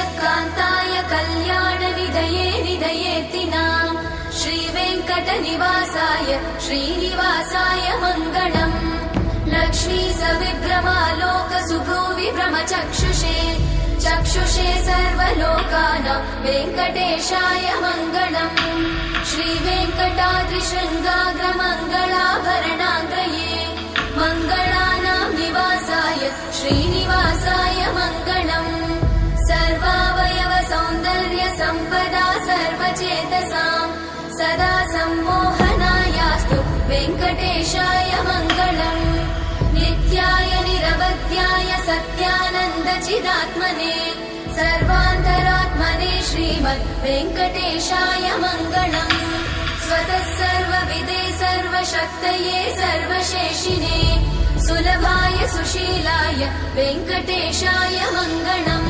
श्रीयकान्ताय कल्याणनिधये निधयेतिनाम् श्रीवेङ्कटनिवासाय श्रीनिवासाय मङ्गलम् लक्ष्मी सविभ्रमालोकसुभ्रूविभ्रमचक्षुषे चक्षुषे सर्वलोकानां वेङ्कटेशाय मङ्गलम् श्रीवेङ्कटाद्रिशृङ्गाग्रमङ्गलाभरणाग्रये मङ्गलानां निवासाय श्रीनिवासाय मङ्गलम् सर्वावयव सौन्दर्य सम्पदा सर्वचेतसां सदा सम्मोहनायास्तु वेङ्कटेशाय मङ्गलम् नित्याय निरवध्याय सत्यानन्दचिदात्मने सर्वान्तरात्मने श्रीमद् वेङ्कटेशाय मङ्गलम् स्वतः सर्वविदे सर्वशक्तये सर्वशेषिने सुलभाय सुशीलाय वेङ्कटेशाय मङ्गलम्।